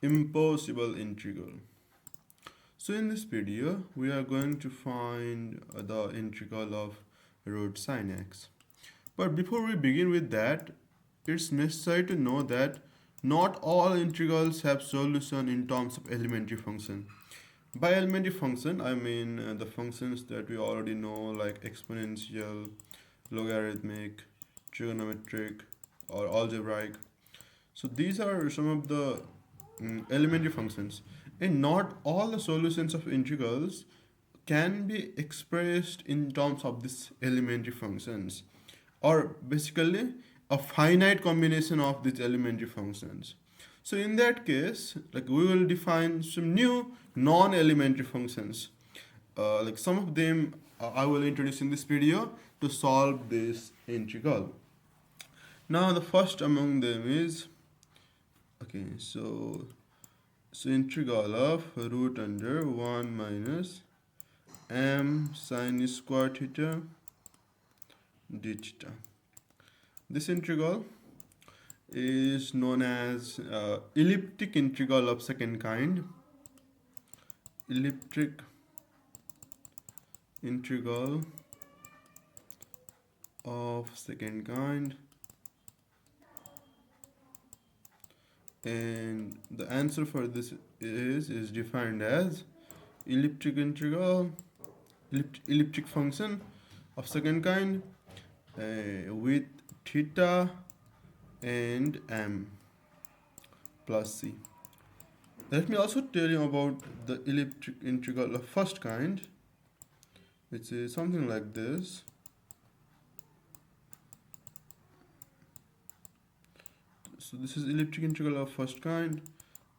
impossible integral. So in this video, we are going to find the integral of root sine x. But before we begin with that, it's necessary to know that not all integrals have solution in terms of elementary function. By elementary function, I mean the functions that we already know, like exponential, logarithmic, trigonometric, or algebraic. So these are some of the elementary functions, and not all the solutions of integrals can be expressed in terms of these elementary functions, or basically a finite combination of these elementary functions. So in that case, like we will define some new non-elementary functions. Like some of them I will introduce in this video to solve this integral. Now the first among them is, okay, so integral of root under 1 minus m sine square theta d theta. This integral is known as elliptic integral of second kind. Elliptic integral of second kind, and the answer for this is defined as elliptic integral, elliptic function of second kind with theta and m plus c. Let me also tell you about the elliptic integral of first kind, which is something like this. So this is elliptic integral of first kind,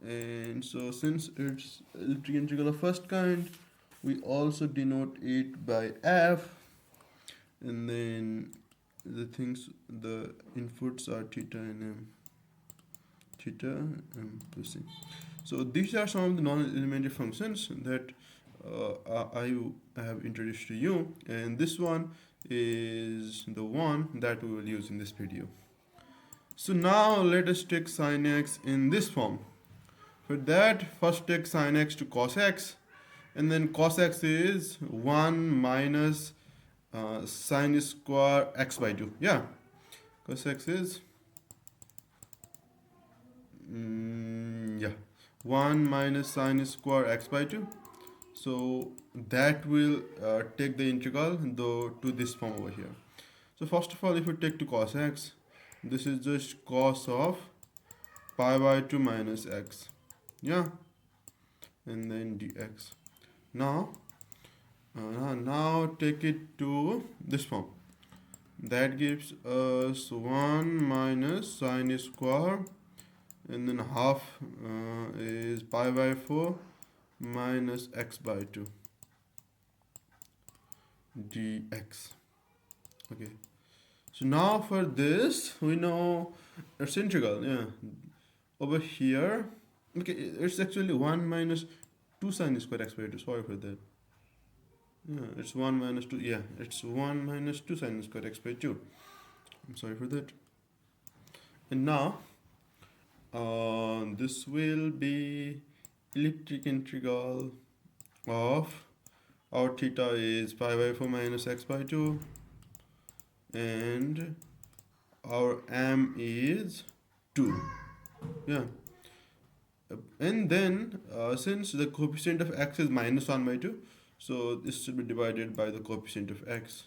and so since it's elliptic integral of first kind, we also denote it by f, and then the inputs are theta and m, theta m plus c. So these are some of the non-elementary functions that I have introduced to you, and this one is the one that we will use in this video. So now let us take sin x in this form. For that, first take sin x to cos x, and then cos x is 1 minus sine square x by 2. Yeah, cos x is 1 minus sine square x by 2. So that will take the integral to this form over here. So first of all, if we take to cos x, this is just cos of pi by 2 minus x. Yeah, and then dx. Now take it to this form. That gives us 1 minus sine square, and then half is pi by 4 minus x by 2 dx. Okay, so now for this we know it's integral. Yeah, over here, okay, it's actually 1 minus 2 sine square x by 2. Sorry for that. Yeah, it's 1 minus 2. Yeah, it's 1 minus 2 sine square x by 2. I'm sorry for that. And now this will be elliptic integral of our theta is pi by 4 minus x by 2, and our m is 2. Yeah, and then since the coefficient of x is minus 1 by 2, so this should be divided by the coefficient of x.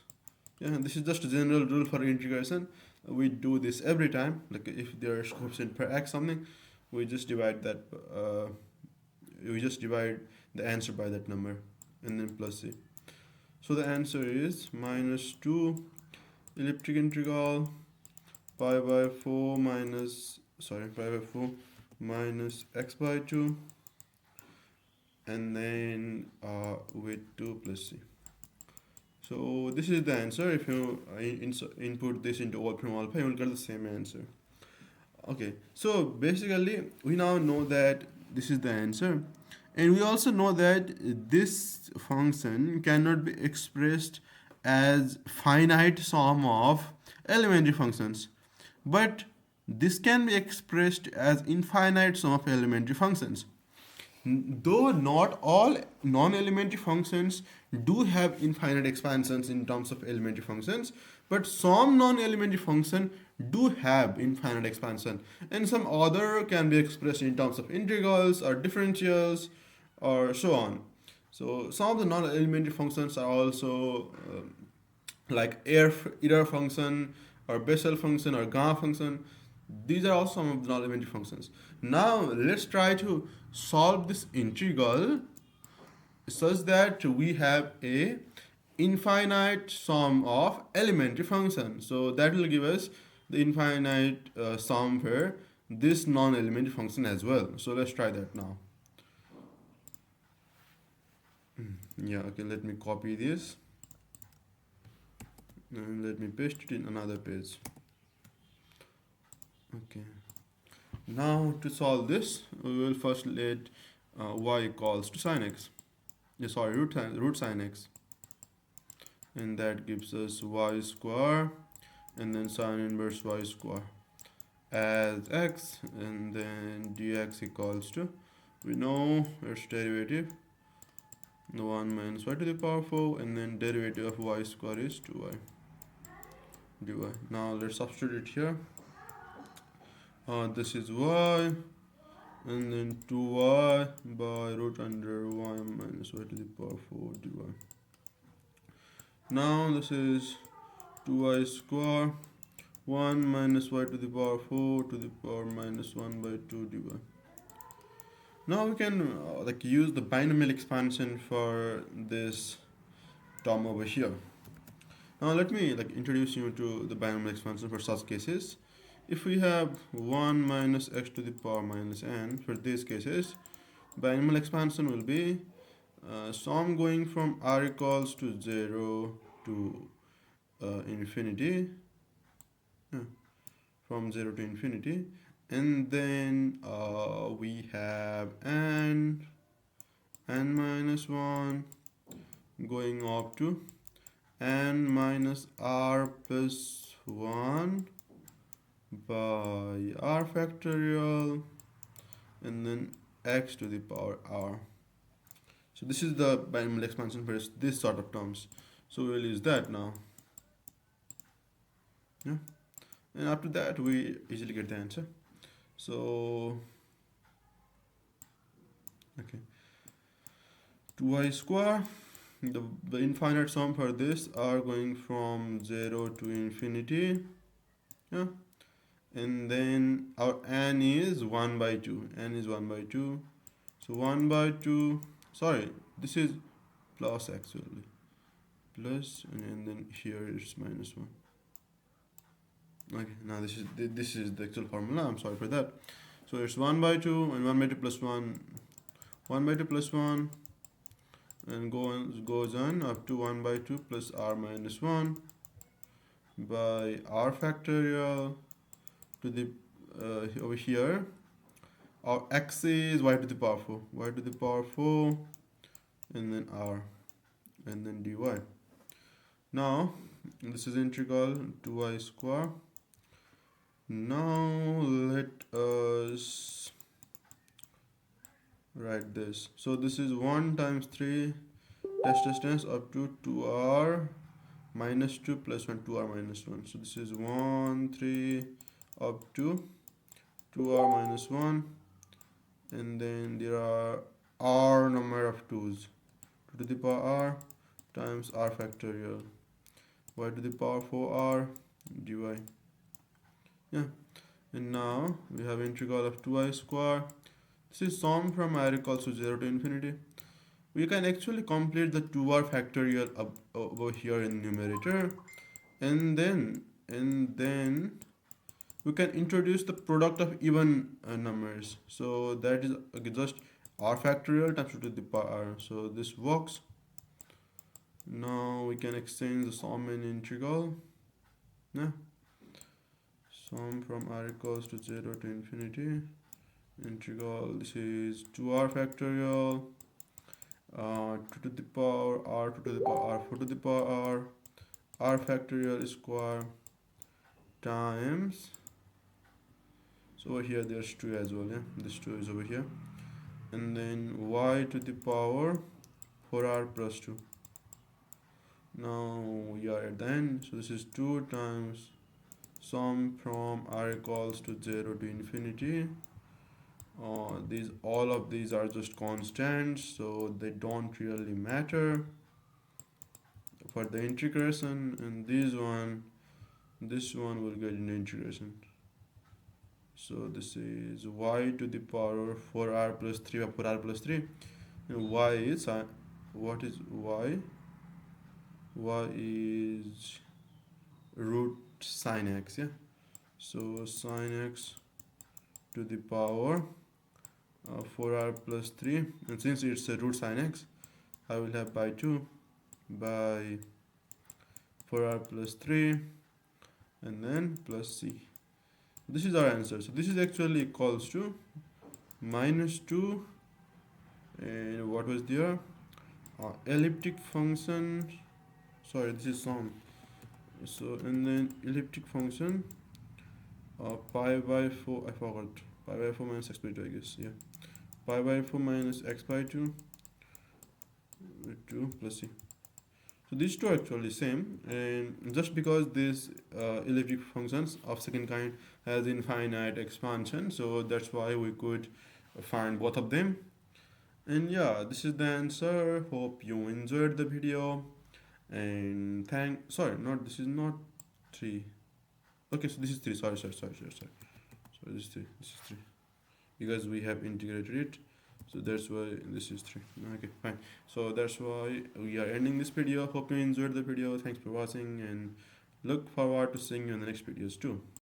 Yeah, this is just a general rule for integration. We do this every time. Like if there is coefficient per x something, we just divide that. We just divide the answer by that number, and then plus c. So the answer is minus 2 elliptic integral pi by 4 minus x by 2, and then with 2 plus c. So this is the answer. If you input this into O prime alpha, you will get the same answer. Okay, so basically we now know that this is the answer, and we also know that this function cannot be expressed as finite sum of elementary functions, but this can be expressed as infinite sum of elementary functions. Though not all non-elementary functions do have infinite expansions in terms of elementary functions, but some non-elementary function do have infinite expansion, and some other can be expressed in terms of integrals or differentials or so on. So some of the non-elementary functions are also like error function or Bessel function or gamma function. These are also some of the non-elementary functions. Now let's try to solve this integral such that we have a infinite sum of elementary functions. So that will give us the infinite sum for this non-elementary function as well. So let's try that now. Yeah, okay, let me copy this and let me paste it in another page. Okay. Now to solve this, we will first let y equals to sin x. Yeah, sorry, root sin x, and that gives us y square, and then sin inverse y square as x, and then dx equals to, we know its derivative, the 1 minus y to the power 4, and then derivative of y square is 2y dy. Now let's substitute it here. This is y, and then 2y by root under y minus y to the power 4 dy. Now this is 2y square, 1 minus y to the power 4 to the power minus 1 by 2 dy. Now we can use the binomial expansion for this term over here. Now let me introduce you to the binomial expansion for such cases. If we have 1 minus x to the power minus n, for these cases, binomial expansion will be sum going from r equals to 0 to infinity, from 0 to infinity, and then we have n minus 1 going up to n minus r plus 1 by r factorial, and then x to the power r. So this is the binomial expansion for this sort of terms. So we'll use that now. Yeah, and after that we easily get the answer. So okay, 2y square, the infinite sum for this are going from 0 to infinity. Yeah, and then our n is 1 by 2. N is 1 by 2. So 1 by 2, sorry, this is plus actually. Plus, and then here it's minus 1. Okay, now this is the actual formula. I'm sorry for that. So it's 1 by 2 and 1 by 2 plus 1. 1 by 2 plus 1 and goes on up to 1 by 2 plus r minus 1 by r factorial to the over here our x is y to the power 4, y to the power 4, and then r, and then dy. Now this is integral 2y square. Now let us write this. So this is 1 times 3 dash up to 2r minus 2 plus 1, 2r minus 1. So this is 1 3 up to 2r minus 1, and then there are r number of 2's, 2 to the power r times r factorial, y to the power 4r dy. Yeah, and now we have integral of 2y square. This is sum from r equals to 0 to infinity. We can actually complete the 2r factorial up over here in numerator, and then we can introduce the product of even numbers. So that is just r factorial times 2 to the power r. So this works. Now we can exchange the sum and integral. Yeah. Sum from r equals to 0 to infinity. Integral, this is 2r factorial, 2 to the power r, 2 to the power r, 4 to the power r factorial square times So over here there's 2 as well, yeah, this 2 is over here. And then y to the power 4r plus 2. Now we are at the end, so this is 2 times sum from r equals to 0 to infinity. These all of these are just constants, so they don't really matter for the integration. And this one will get in integration. So this is y to the power 4r plus 3 or 4r plus 3, and y is what is y? Y is root sine x, yeah. So sine x to the power 4r plus 3, and since it's a root sine x, I will have by 2 by 4r plus 3 and then plus c. This is our answer. So this is actually equals to minus 2, and what was there? Elliptic function, sorry, this is sum. So and then elliptic function pi by 4, I forgot, pi by 4 minus x by 2, I guess, yeah, pi by 4 minus x by 2 with 2 plus c. So these two are actually same, and just because this elliptic functions of second kind has infinite expansion, so that's why we could find both of them. And yeah, this is the answer. Hope you enjoyed the video, and sorry, not, this is not 3. Okay, so this is 3. Sorry. So this is 3. This is 3 because we have integrated it. So that's why this is 3. Okay, fine. So that's why we are ending this video. Hope you enjoyed the video. Thanks for watching, and look forward to seeing you in the next videos too.